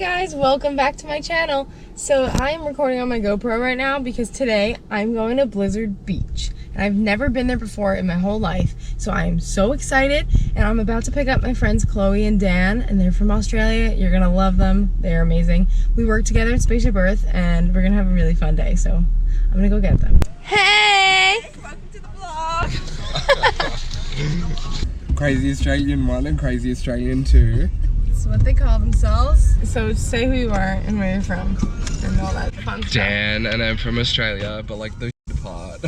guys, welcome back to my channel. So I am recording on my GoPro right now because today I'm going to Blizzard Beach. And I've never been there before in my whole life. So I am so excited, and I'm about to pick up my friends Chloe and Dan, and they're from Australia. You're gonna love them. They're amazing. We work together in Spaceship Earth and we're gonna have a really fun day. So I'm gonna go get them. Hey! Welcome to the vlog! Crazy Australian 1 and Crazy Australian 2. That's what they call themselves. So say who you are and where you're from and all that fun stuff. Dan, and I'm from Australia, but like the part.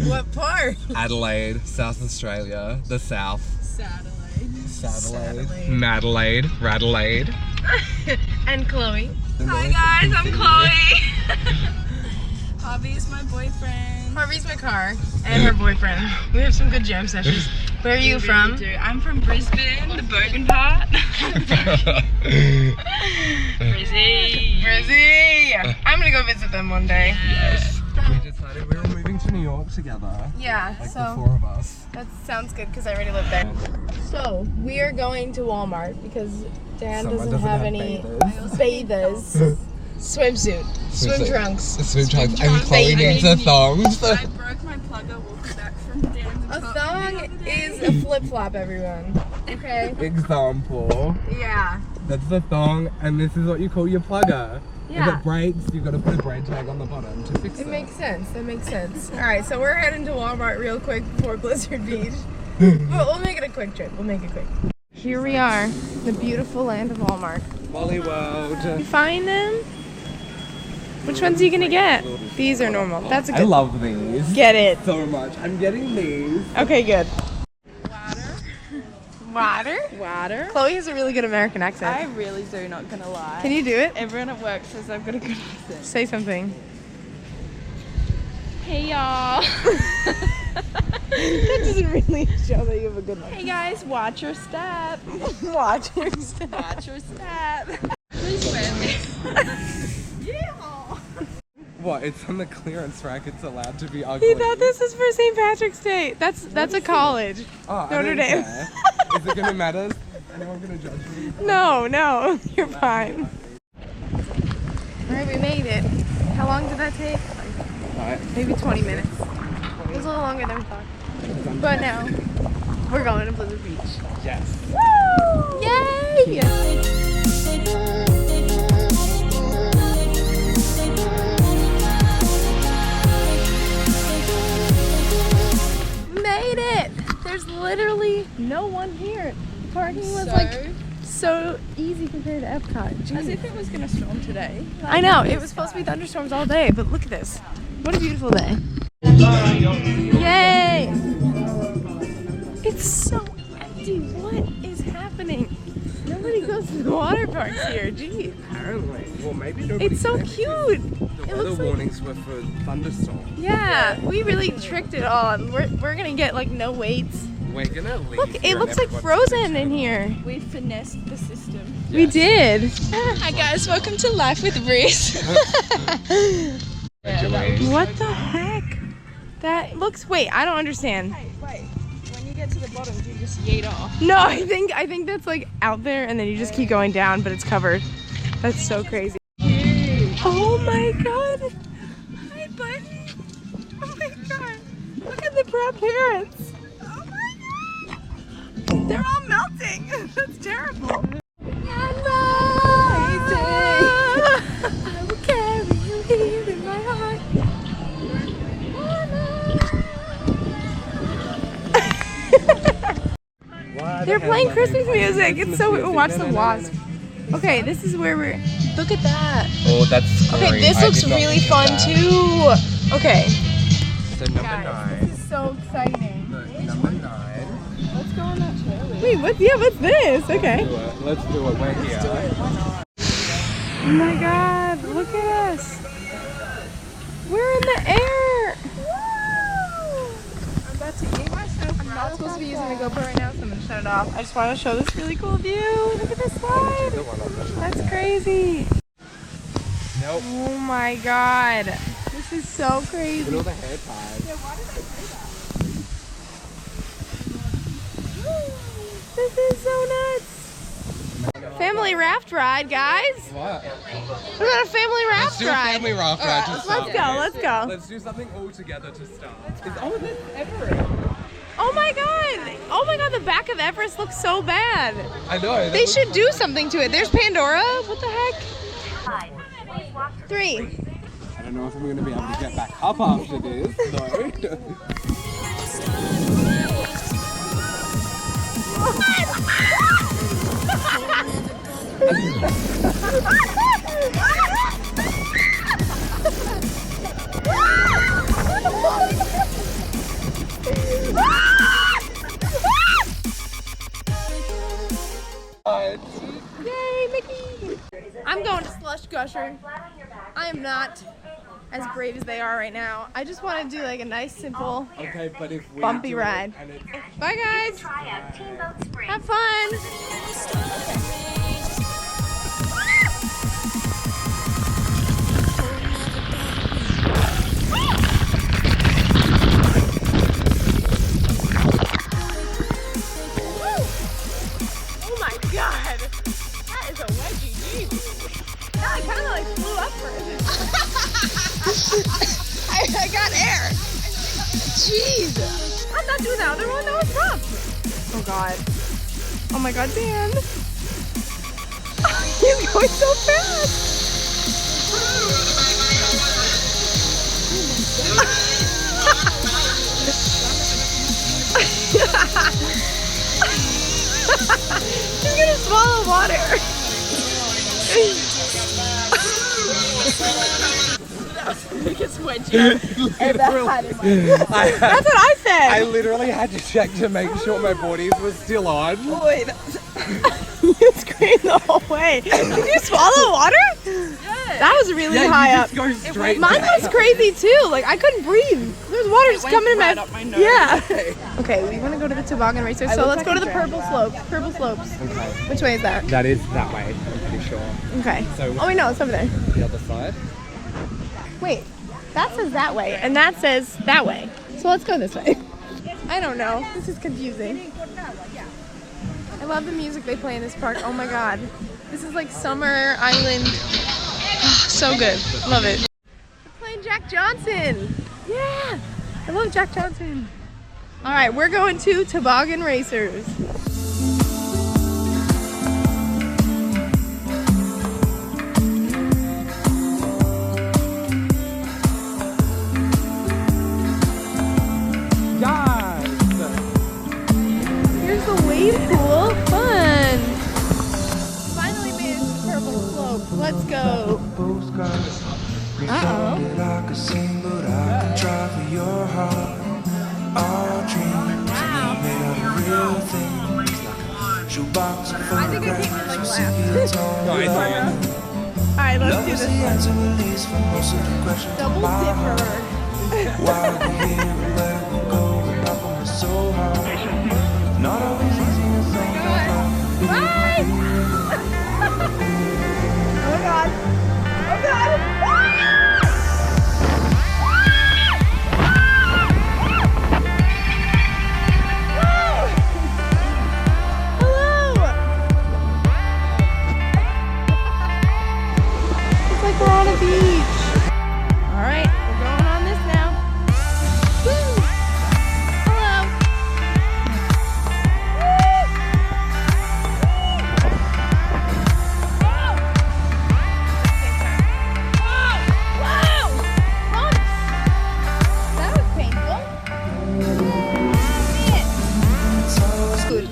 What part? Adelaide, South Australia, the South. Satellite. Madelaide, Radelaide. And Chloe. Hi guys, I'm Chloe. Harvey is my boyfriend. Harvey's my car and her boyfriend. We have some good jam sessions. Where are you from? I'm from Brisbane, the Bogan part. Brizzy. I'm gonna go visit them one day. Yes. We decided we were moving to New York together. Yeah, Like so the 4 of us. that sounds good because I already live there. So we are going to Walmart because Dan doesn't have any bathers. Swimsuit. Swim trunks. Swim trunks. And Chloe needs a thongs. I broke my plugger walking back from Dan's. A thong is a flip-flop, everyone. Okay? Example. Yeah. That's the thong, and this is what you call your plugger. Yeah. If it breaks, you've got to put a braid tag on the bottom to fix it. It makes sense. That makes sense. All right, so we're heading to Walmart real quick before Blizzard Beach. But we'll make it a quick trip. We'll make it quick. Here we are, the beautiful land of Walmart. Molly World. You find them? Which ones are you gonna get? These are normal. That's a good. I love these. Get it. So much. I'm getting these. Okay, good. Water? Water. Chloe has a really good American accent. I really do, not gonna lie. Can you do it? Everyone at work says I've got a good accent. Say something. Hey y'all. That doesn't really show that you have a good one. Hey guys, watch your step. Watch your step. Watch your step. Please wear me. Yeah. What? It's on the clearance rack. It's allowed to be ugly. He thought this was for St. Patrick's Day. That's a college. Oh, Notre Dame. Is it gonna matter? Is anyone gonna judge me? No, you're fine. Alright, we made it. How long did that take? Maybe 20 minutes. It was a little longer than we thought. But now, we're going to Blizzard Beach. Yes. Woo! Yay! Made it! There's literally no one here. Parking was like so easy compared to Epcot. Jeez. As if it was gonna storm today. I know, it was supposed to be thunderstorms all day, but look at this. What a beautiful day. Yay! It's so empty. What is happening? Nobody goes to the water parks here. Geez. Apparently. Well, maybe nobody. It's so cute. The weather warnings were for thunderstorms. Yeah, we really tricked it all. We're gonna get like no weights. We're gonna leave. Look, it looks like Frozen in here. We finessed the system. We did. Hi guys, welcome to Life with Breeze. What the heck? That looks. Wait, I don't understand. Wait. When you get to the bottom, do you just yeet off? No, I think that's like out there, and then you just keep going down, but it's covered. That's so crazy. Oh my god! Hi, buddy. Oh my god! Look at the proud parents. Oh my god! They're all melting. That's terrible. I will carry you here in my heart. They're playing Christmas music. It's so we'll watch the Wasp. Okay, this is where we're. Look at that. Oh, that's great. Okay, this looks really fun too. Okay. So number Guys, 9. this is so exciting. Number 9. Let's go on that chair. Wait, what's this? Okay. Let's do it. We're here. Oh my god, look at us. We're in the air. Woo! I'm about to eat myself. I'm not supposed to be using the GoPro right now, so I'm going to shut it off. I just want to show this really cool view. Look at this slide. That's crazy. Nope. Oh my god. This is so crazy. Look at all the hair ties. Yeah, why did I say that? This is so nuts. Family raft ride, guys. What? We got a family raft Let's do a ride. family raft ride to start. Let's go. Let's do something all together to start. Oh, that's Everett. Oh my god. Oh my god, the back of Everest looks so bad. I know. They should do something to it. There's Pandora. What the heck? 3. I don't know if I'm going to be able to get back up after this, though. Yay, Mickey! I'm going to Slush Gusher. I am not as brave as they are right now. I just want to do like a nice, simple, Okay, but if we bumpy do ride. It and it's Bye, guys. Have fun. Oh my god. That is a wedgie. Jeez. That kind of like flew up for it. I got air. Jeez. I'm not doing the other one. That was rough. Oh god. Oh my god, Dan. He's going so fast. He's gonna swallow water. Biggest wedgie. That's what I said. I literally had to check to make sure my boardies was still on. Boy, you screamed the whole way. Did you swallow water? Yes. That was really high up. Go straight Mine was crazy too. Like I couldn't breathe. There's water just coming in my up my nose. Yeah. Okay, we want to go to the toboggan racer. So let's go to the purple slopes. Purple slopes. Okay. Which way is that? That is that way, I'm pretty sure. Okay. So Oh wait, no, it's over there. the other side. Wait, that says that way, and that says that way. So let's go this way. I don't know. This is confusing. I love the music they play in this park. Oh my god. This is like Summer Island. So good. Love it. We're playing Jack Johnson. Yeah. I love Jack Johnson. All right, we're going to Toboggan Racers. Here's the wave pool. Fun. Finally made it to the purple slope. Let's go. Uh-oh. I think I came in like last. Alright, let's do this one. Double dipper. Bye! Oh my god. Oh god. Hello. It's like we're on a beach. All right, we're going on this now. Woo. Hello.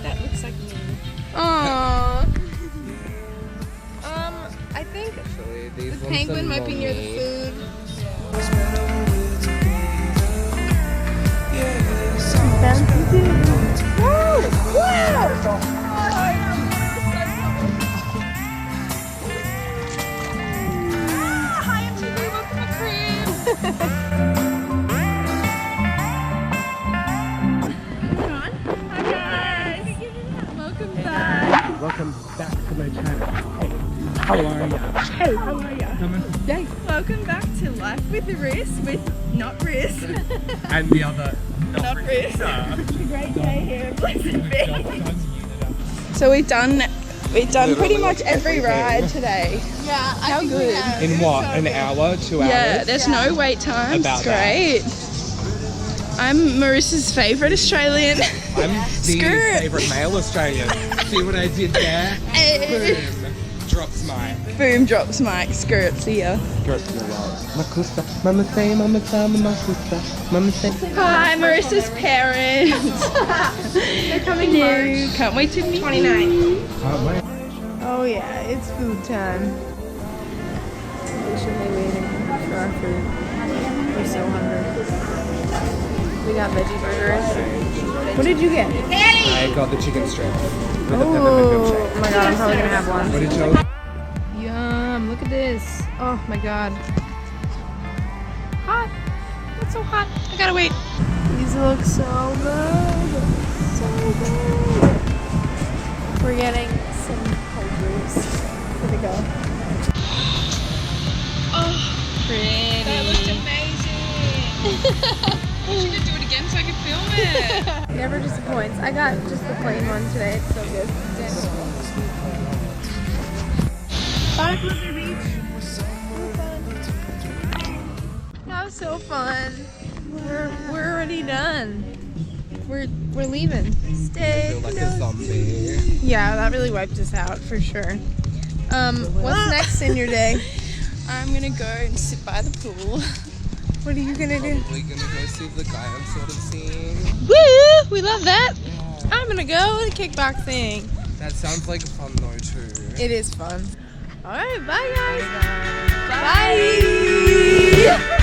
That looks like me. Aww. I think Actually, these the ones penguin are might be near the mommy. food. Hi, I'm TV. Welcome to Crib. Hi guys. Welcome back. Welcome back to my channel. How are ya? Hey, how are ya? Welcome back to Life with Riz, with not Riz. And the other. Not Riz. It's a great day here in Pleasant Beach. So we've done We've done pretty Literally, much like, every everything. ride today. Yeah, How good. In what? An hour? 2 hours? Yeah, there's no wait time. About It's great. I'm Marissa's favourite Australian. I'm the Skirt. favourite male Australian. See what I did there? Boom. Drops my. Boom, drops mic. Skirt, see ya. Makusa. Mama say, mama tell me, makusa. Mama say. Hi, Marissa's parents. They're coming March Can't wait to meet 29th. Can't wait. Oh yeah, it's food time. Patiently waiting for our food. We're so hungry. We got veggie burgers. What did you get? I got the chicken strip with the peppermint Oh milkshake. my god, I'm probably gonna have one. What did you? Yum, look at this. Oh my god. Hot. It's so hot. I gotta wait. These look so good. So good. We're getting some cold brews for the go. Oh, pretty. That looked amazing. We should do it again so I can film it. Never disappoints. I got just the plain one today. It's so good. Bye, Blizzard Beach. That was so fun. We're already done. We're leaving. Stay. I feel like a zombie. Yeah, that really wiped us out for sure. What's next in your day? I'm gonna go and sit by the pool. What are you gonna do? Probably gonna go see the guy I'm sort of seeing. Woo! We love that. I'm gonna go to kickboxing. That sounds like fun though too. It is fun. All right, bye guys. Bye.